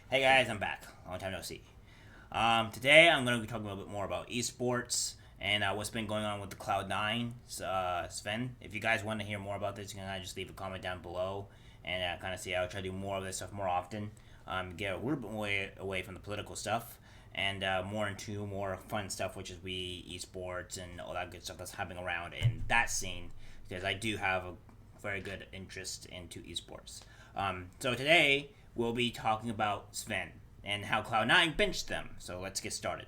Hey guys, I'm back. Long time no see. Today I'm going to be talking a little bit more about esports and what's been going on with the Cloud9. Sven, if you guys want to hear more about this, you can just leave a comment down below and kind of see. I'll try to do more of this stuff more often. Get a little bit away from the political stuff and more into more fun stuff, which is esports and all that good stuff that's happening around in that scene. Because I do have a very good interest into esports. So today we'll be talking about Zven and how Cloud9 benched them. So let's get started.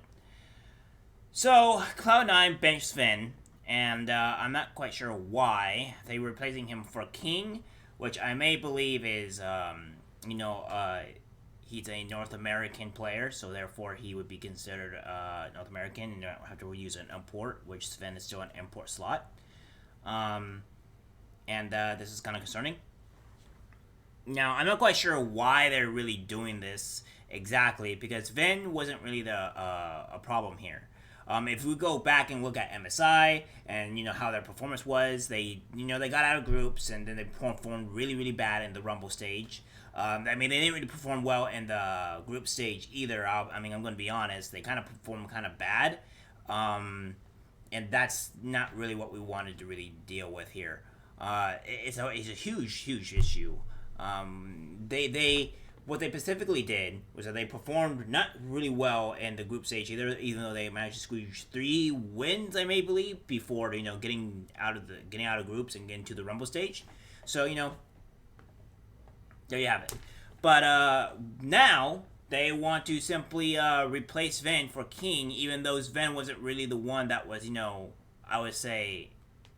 So Cloud9 benched Zven, and I'm not quite sure why. They were replacing him for King, which I may believe is, you know, he's a North American player, so therefore he would be considered North American and don't have to use an import, which Zven is still an import slot. And this is kind of concerning. Now, I'm not quite sure why they're really doing this exactly, because Ven wasn't really the a problem here. If we go back and look at MSI and how their performance was, they got out of groups and then they performed really bad in the Rumble stage. I mean, they didn't really perform well in the group stage either. I'm going to be honest, they kind of performed kind of bad, and that's not really what we wanted to really deal with here. It's a huge issue. They what they specifically did was that they performed not really well in the group stage either, even though they managed to squeeze 3 wins, I may believe, before getting out of groups and getting to the Rumble stage. So there you have it. But now they want to simply replace Ven for King, even though Ven wasn't really the one that was I would say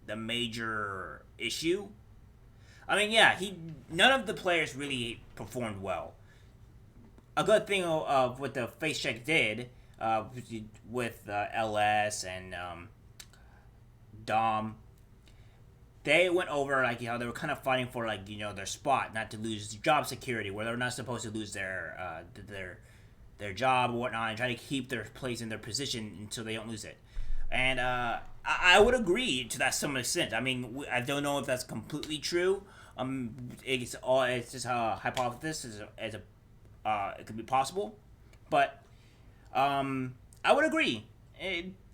the major issue. I mean, yeah, none of the players really performed well. A good thing of what the face check did with LS and Dom, they went over they were kind of fighting for their spot, not to lose job security, where they're not supposed to lose their job or whatnot, and try to keep their place in their position until they don't lose it. And I would agree to that some extent. I mean, I don't know if that's completely true. It's just a hypothesis as it could be possible, but I would agree.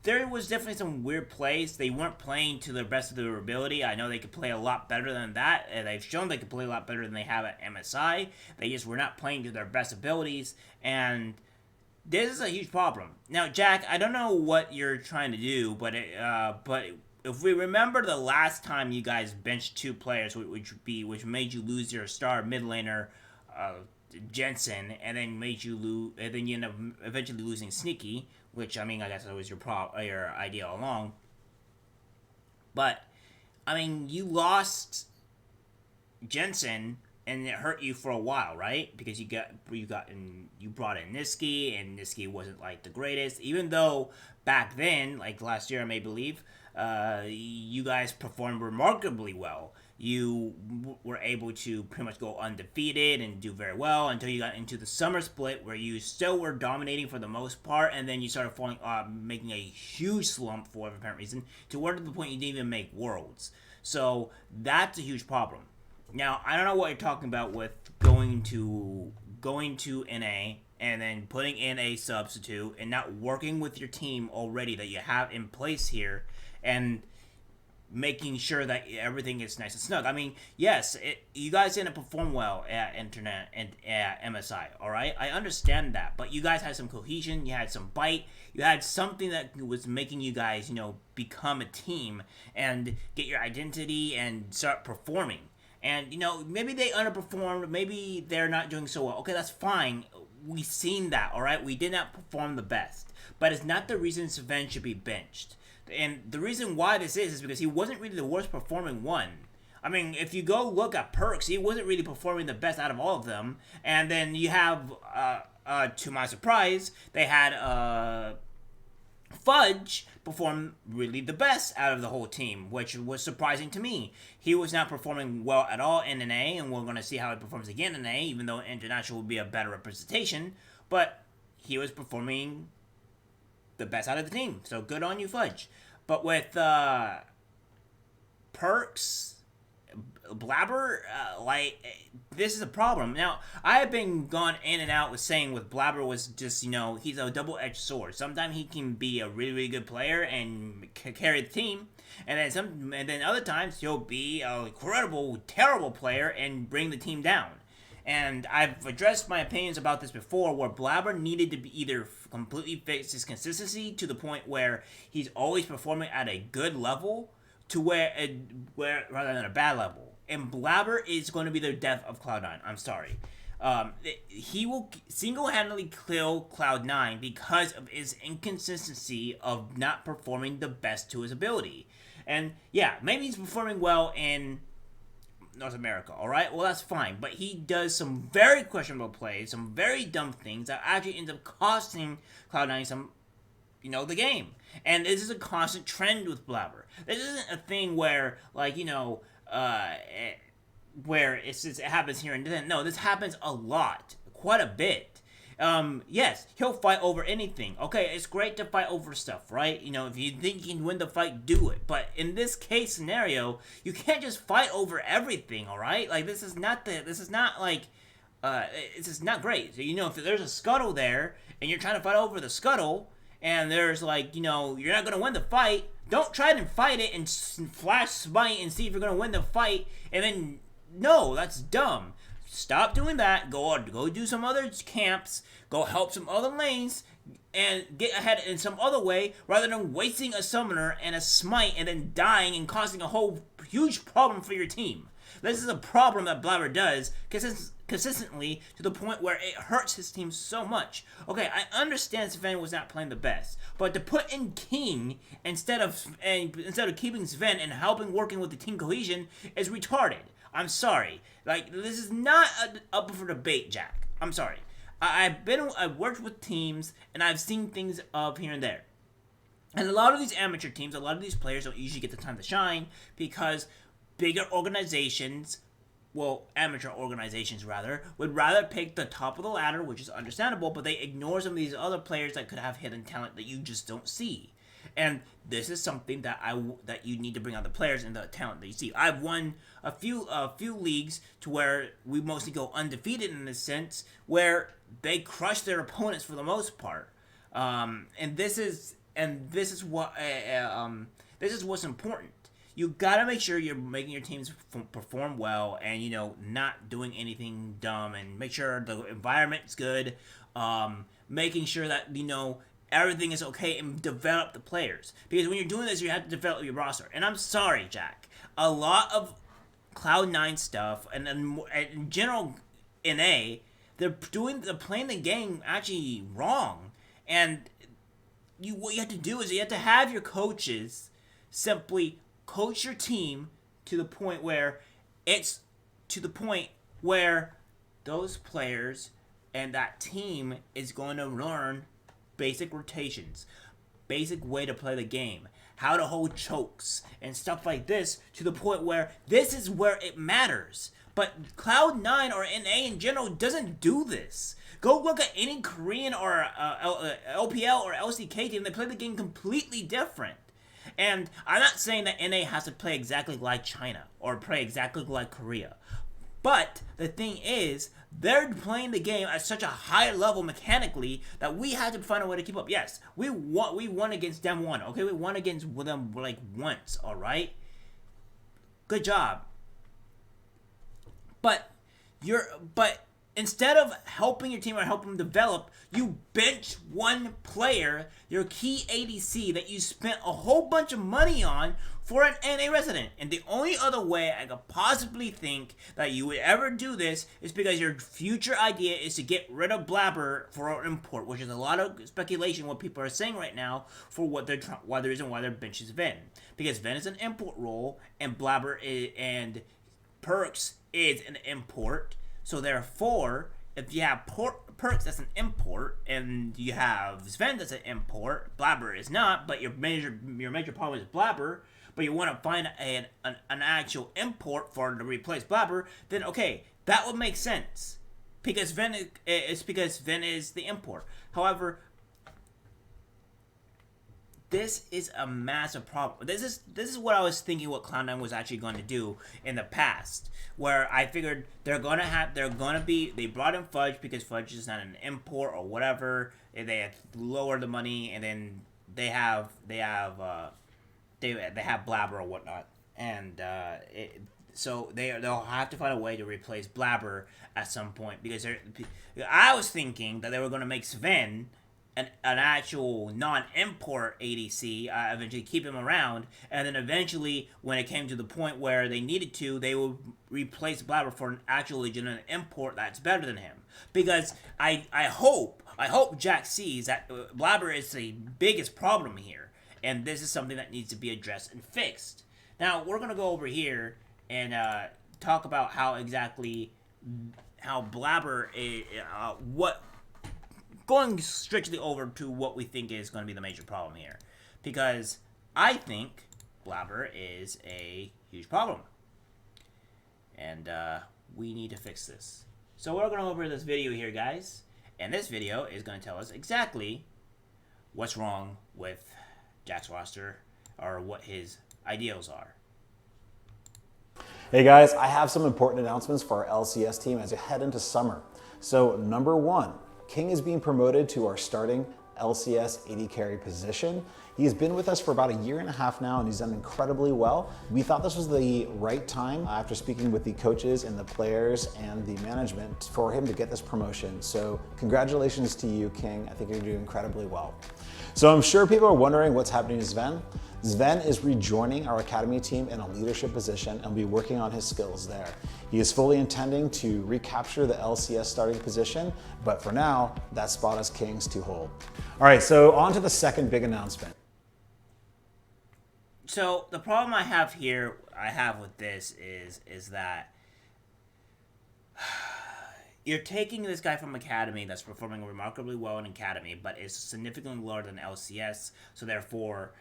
There was definitely some weird plays. They weren't playing to the best of their ability. I know they could play a lot better than that, and they've shown they could play a lot better than they have at MSI. They just were not playing to their best abilities, and this is a huge problem. Now, Jack, I don't know what you're trying to do, but if we remember the last time you guys benched 2 players, which made you lose your star mid laner, Jensen, and then made you lose, and then you end up eventually losing Sneaky, which I mean I guess that was your idea all along. But I mean you lost Jensen and it hurt you for a while, right? Because you brought in Niski, and Niski wasn't like the greatest, even though back then, like last year, I may believe, you guys performed remarkably well. You were able to pretty much go undefeated and do very well until you got into the summer split, where you still were dominating for the most part, and then you started falling, making a huge slump for whatever apparent reason, to where to the point you didn't even make worlds. So that's a huge problem. Now, I don't know what you're talking about with going to NA and then putting in a substitute and not working with your team already that you have in place here and making sure that everything is nice and snug. I mean, yes, you guys didn't perform well at Internet and at MSI, all right? I understand that, but you guys had some cohesion, you had some bite, you had something that was making you guys, become a team and get your identity and start performing. And maybe they underperformed, maybe they're not doing so well. Okay, that's fine. We've seen that, all right? We did not perform the best, but it's not the reason Zven should be benched. And the reason why this is because he wasn't really the worst performing one. I mean, if you go look at Perks, he wasn't really performing the best out of all of them. And then you have, to my surprise, they had Fudge performed really the best out of the whole team, which was surprising to me. He was not performing well at all in NA, and we're going to see how he performs again in NA, even though International would be a better representation. But he was performing the best out of the team, so good on you, Fudge. But with Perks, Blabber, this is a problem. Now, I have been gone in and out with saying with Blabber was just, he's a double-edged sword. Sometimes he can be a really, really good player and carry the team, and then other times he'll be a incredible, terrible player and bring the team down. And I've addressed my opinions about this before, where Blabber needed to be either completely fix his consistency to the point where he's always performing at a good level, to where rather than a bad level. And Blabber is going to be the death of Cloud9. I'm sorry. He will single-handedly kill Cloud9 because of his inconsistency of not performing the best to his ability. And yeah, maybe he's performing well in North America, alright? Well, that's fine. But he does some very questionable plays, some very dumb things that actually end up costing Cloud9 some, the game. And this is a constant trend with Blabber. This isn't a thing where, where it happens here and then. No, this happens a lot. Quite a bit. Yes, he'll fight over anything. Okay, it's great to fight over stuff, right? If you think you can win the fight, do it. But in this case scenario, you can't just fight over everything, alright? This is not great. So, if there's a scuttle there, and you're trying to fight over the scuttle, and there's you're not gonna win the fight, don't try to fight it and flash smite and see if you're gonna win the fight, and then, no, that's dumb. Stop doing that. Go do some other camps. Go help some other lanes and get ahead in some other way rather than wasting a summoner and a smite and then dying and causing a whole huge problem for your team. This is a problem that Blabber does consistently to the point where it hurts his team so much. Okay, I understand Zven was not playing the best, but to put in King instead of keeping Zven and helping working with the team cohesion is retarded. I'm sorry. This is not up for debate, Jack. I'm sorry. I've worked with teams, and I've seen things up here and there. And a lot of these amateur teams, a lot of these players don't usually get the time to shine because bigger organizations, amateur organizations rather, would rather pick the top of the ladder, which is understandable, but they ignore some of these other players that could have hidden talent that you just don't see. And this is something that you need to bring out the players and the talent that you see. I've won a few leagues to where we mostly go undefeated in this sense, where they crush their opponents for the most part. And this is what's important. You gotta make sure you're making your teams perform well, and not doing anything dumb, and make sure the environment's good. Making sure that everything is okay, and develop the players. Because when you're doing this, you have to develop your roster. And I'm sorry, Jack. A lot of Cloud9 stuff, and in general, NA, they're playing the game actually wrong. And what you have to do is you have to have your coaches simply coach your team to the point where those players and that team is going to learn basic rotations, basic way to play the game, how to hold chokes, and stuff like this, to the point where this is where it matters. But Cloud9 or NA in general doesn't do this. Go look at any Korean or LPL or LCK team. They play the game completely different. And I'm not saying that NA has to play exactly like China or play exactly like Korea. But the thing is, they're playing the game at such a high level mechanically that we had to find a way to keep up. Yes, we won against them one. Okay, we won against them once. All right, good job. But instead of helping your team or helping them develop, you bench one player, your key ADC that you spent a whole bunch of money on, for an NA resident. And the only other way I could possibly think that you would ever do this is because your future idea is to get rid of Blabber for an import, which is a lot of speculation what people are saying right now for why they're benching Zven. Because Zven is an import role, and Blabber and Perks is an import. So therefore, if you have Perks that's an import, and you have Zven that's an import, Blabber is not, but your major problem is Blabber, but you want to find an actual import to replace Blabber, then okay, that would make sense. Because Zven is the import. However, this is a massive problem. This is what I was thinking what Cloud9 was actually going to do in the past, where I figured they brought in Fudge because Fudge is not an import or whatever. And they had lowered the money, and then they have Blabber or whatnot, and so they'll have to find a way to replace Blabber at some point, because I was thinking that they were going to make Zven an actual non-import ADC, eventually keep him around, and then eventually, when it came to the point where they needed to, they would replace Blabber for an actual legitimate import that's better than him. Because I hope Jack sees that Blabber is the biggest problem here, and this is something that needs to be addressed and fixed. Now, we're going to go over here and talk about how Blabber is, going strictly over to what we think is going to be the major problem here. Because I think Blabber is a huge problem. And we need to fix this. So we're going to go over this video here, guys. And this video is going to tell us exactly what's wrong with Jack's roster, or what his ideals are. Hey guys, I have some important announcements for our LCS team as we head into summer. So number one, King is being promoted to our starting LCS AD carry position. He's been with us for about a year and a half now, and he's done incredibly well. We thought this was the right time, after speaking with the coaches and the players and the management, for him to get this promotion. So congratulations to you, King. I think you're doing incredibly well. So I'm sure people are wondering what's happening to Zven. Zven is rejoining our academy team in a leadership position and will be working on his skills there. He is fully intending to recapture the LCS starting position, but for now, that spot is King's to hold. All right, so on to the second big announcement. So the problem I have with this is that you're taking this guy from Academy that's performing remarkably well in Academy, but is significantly lower than LCS, so therefore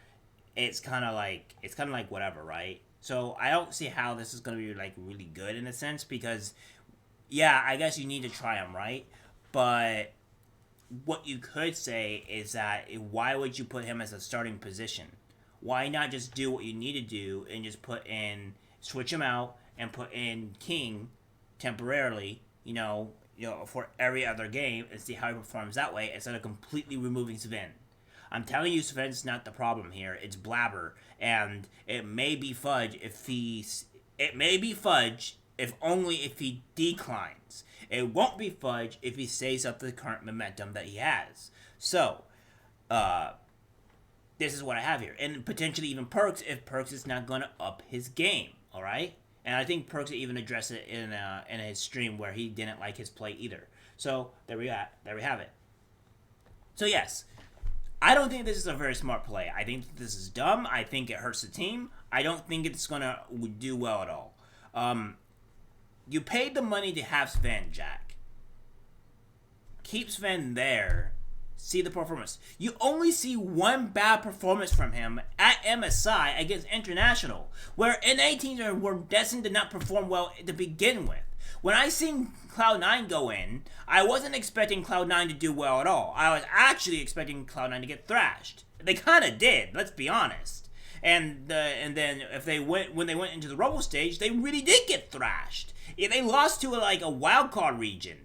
it's kind of like whatever, right? So I don't see how this is going to be like really good in a sense, because yeah, I guess you need to try him, right? But what you could say is that why would you put him as a starting position? Why not just do what you need to do and just switch him out and put in King temporarily, for every other game, and see how he performs that way, instead of completely removing Zven. I'm telling you, Sven's not the problem here. It's Blabber, and it may be Fudge if only if he declines. It won't be Fudge if he stays up the current momentum that he has. So, this is what I have here, and potentially even Perks if Perks is not going to up his game. All right. And I think Perks even addressed it in his stream where he didn't like his play either. So there we have it. So yes, I don't think this is a very smart play. I think this is dumb. I think it hurts the team. I don't think it's gonna do well at all. You paid the money to have Zven, Jack. Keep Zven there. See the performance. You only see one bad performance from him at MSI against International, where NA teams were destined to not perform well to begin with. When I seen Cloud9 go in, I wasn't expecting Cloud9 to do well at all. I was actually expecting Cloud9 to get thrashed. They kind of did, let's be honest. And then when they went into the Rumble stage, they really did get thrashed. They lost to a wildcard region.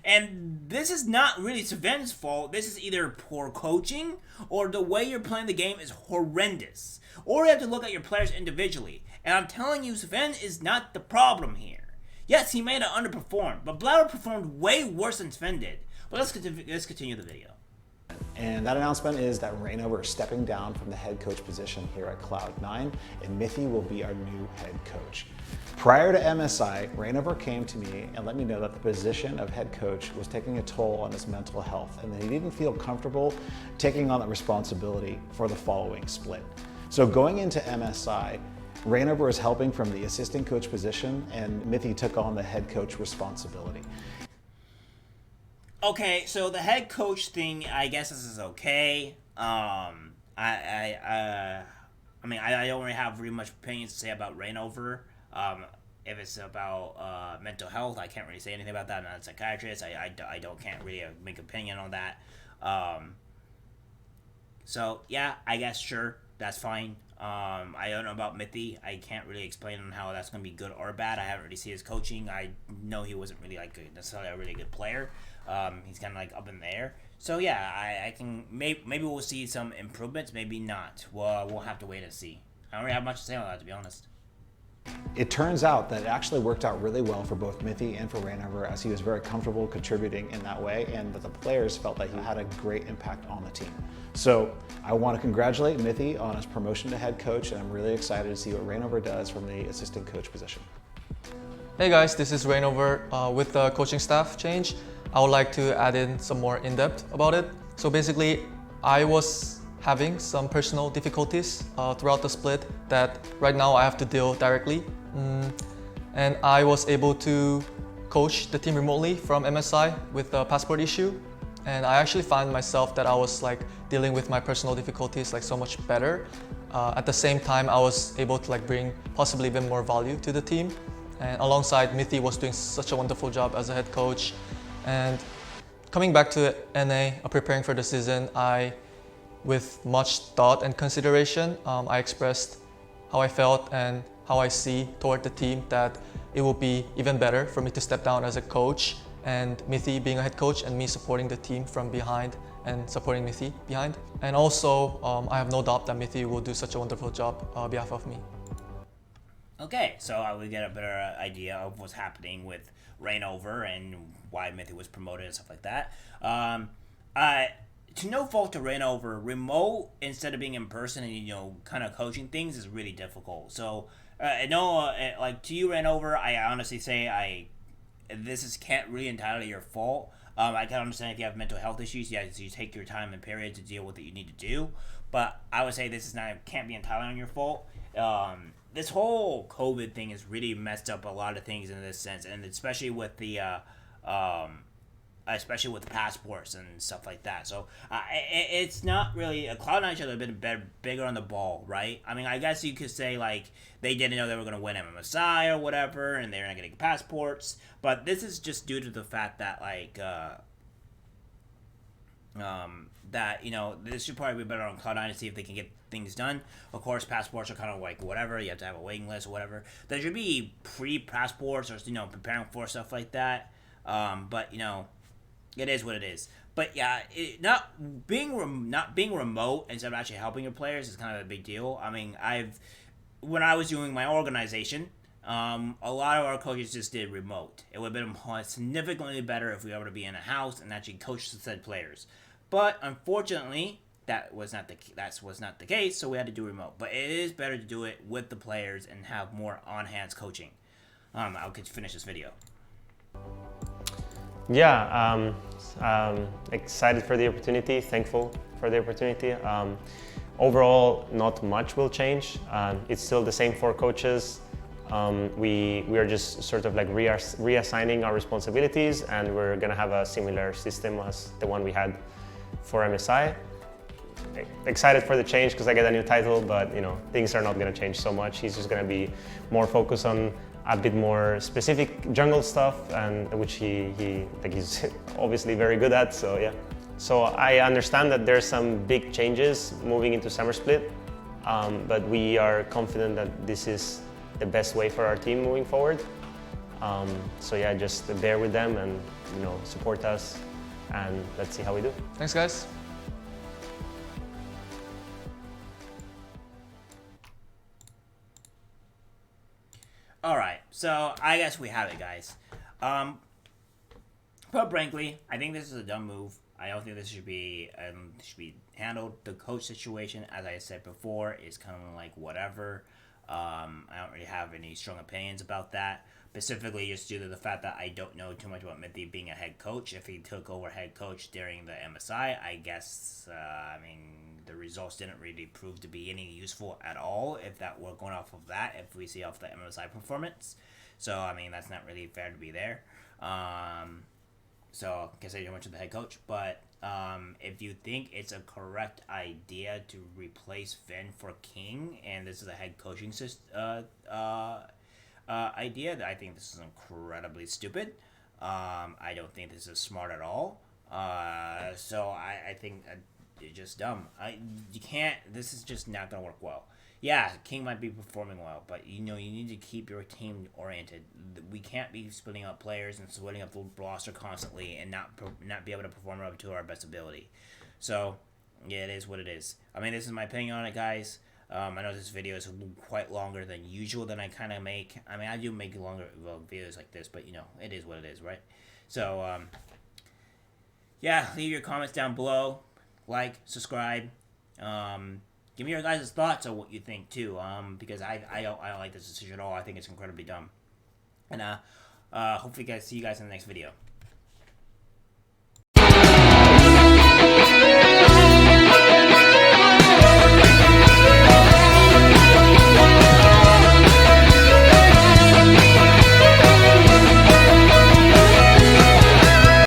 And this is not really Zven's fault. This is either poor coaching or the way you're playing the game is horrendous. Or you have to look at your players individually. And I'm telling you, Zven is not the problem here. Yes, he may have underperformed, but Blabber performed way worse than Zven did. But let's continue the video. And that announcement is that Reinover is stepping down from the head coach position here at Cloud9, and Mithy will be our new head coach. Prior to MSI, Reinover came to me and let me know that the position of head coach was taking a toll on his mental health, and that he didn't feel comfortable taking on that responsibility for the following split. So going into MSI, Reinover is helping from the assistant coach position, and Mithy took on the head coach responsibility. Okay, so the head coach thing, I guess this is okay. I don't really have really much opinions to say about Reinover. If it's about mental health, I can't really say anything about that. I'm not a psychiatrist. Can't really make opinion on that. So yeah, I guess sure, that's fine. I don't know about Mithy. I can't really explain on how that's going to be good or bad. I haven't really seen his coaching. I know he wasn't really like necessarily a really good player. He's kind of like up in the air. So yeah, I can maybe we'll see some improvements. Maybe not. Well, we'll have to wait and see. I don't really have much to say on that, to be honest. It turns out that it actually worked out really well for both Mithy and for Rainover, as he was very comfortable contributing in that way, and that the players felt that he had a great impact on the team. So I want to congratulate Mithy on his promotion to head coach, and I'm really excited to see what Rainover does from the assistant coach position. Hey guys, this is Rainover. With the coaching staff change, I would like to add in some more in-depth about it. So basically, I was having some personal difficulties throughout the split that right now I have to deal directly. And I was able to coach the team remotely from MSI with the passport issue. And I actually found myself that I was like dealing with my personal difficulties like so much better. At the same time, I was able to like bring possibly even more value to the team. And alongside, Mithy was doing such a wonderful job as a head coach. And coming back to NA, preparing for the season, with much thought and consideration, I expressed how I felt and how I see toward the team that it will be even better for me to step down as a coach and Mithy being a head coach and me supporting the team from behind and supporting Mithy behind. And also, I have no doubt that Mithy will do such a wonderful job on behalf of me. Okay, so we get a better idea of what's happening with Rainover and why Mithy was promoted and stuff like that. To no fault to Rainover, remote instead of being in person and kind of coaching things is really difficult. So I know, like to you, Rainover, I honestly say this can't really entirely your fault. I can understand if you have mental health issues, you take your time and period to deal with what you need to do. But I would say can't be entirely on your fault. This whole COVID thing has really messed up a lot of things in this sense, and especially with the passports and stuff like that. So it's not really Cloud9 should have been bigger on the ball, right? I mean, I guess you could say like they didn't know they were going to win MMSI or whatever, and they're not getting passports. But this is just due to the fact that like this should probably be better on Cloud9 to see if they can get things done. Of course, passports are kind of like whatever. You have to have a waiting list or whatever. There should be pre-passports or preparing for stuff like that. But it is what it is. But yeah, not being remote instead of actually helping your players is kind of a big deal. I mean, when I was doing my organization, a lot of our coaches just did remote. It would have been significantly better if we were able to be in a house and actually coach the said players. But unfortunately, that was not the case. So we had to do remote. But it is better to do it with the players and have more on-hands coaching. I'll finish this video. Yeah, excited for the opportunity, thankful for the opportunity. Overall, not much will change. It's still the same four coaches. We are just sort of like reassigning our responsibilities, and we're gonna have a similar system as the one we had for MSI. Excited for the change because I get a new title, but things are not gonna change so much. He's just gonna be more focused on a bit more specific jungle stuff, and which he's obviously very good at. So yeah. So I understand that there's some big changes moving into summer split, but we are confident that this is the best way for our team moving forward. So yeah, just bear with them and support us, and let's see how we do. Thanks, guys. Alright, so I guess we have it, guys. But frankly, I think this is a dumb move. I don't think this should be handled. The coach situation, as I said before, is kind of like whatever. I don't really have any strong opinions about that. Specifically, just due to the fact that I don't know too much about Mithy being a head coach. If he took over head coach during the MSI, I guess, the results didn't really prove to be any useful at all. If that we're going off of that, if we see off the MSI performance, so that's not really fair to be there. So I guess I don't much of the head coach, but if you think it's a correct idea to replace Zven for King, and this is a head coaching idea, I think this is incredibly stupid. I don't think this is smart at all. So I think just dumb. You can't. This is just not gonna work well. Yeah, King might be performing well, but you need to keep your team oriented. We can't be splitting up players and splitting up the roster constantly and not be able to perform up to our best ability. So, yeah, it is what it is. I mean, this is my opinion on it, guys. I know this video is quite longer than usual than I kind of make. I mean, I do make longer videos like this, but it is what it is, right? So, yeah, leave your comments down below. Like, subscribe. Give me your guys' thoughts on what you think too. Because I don't like this decision at all. I think it's incredibly dumb. And hopefully, see you guys in the next video.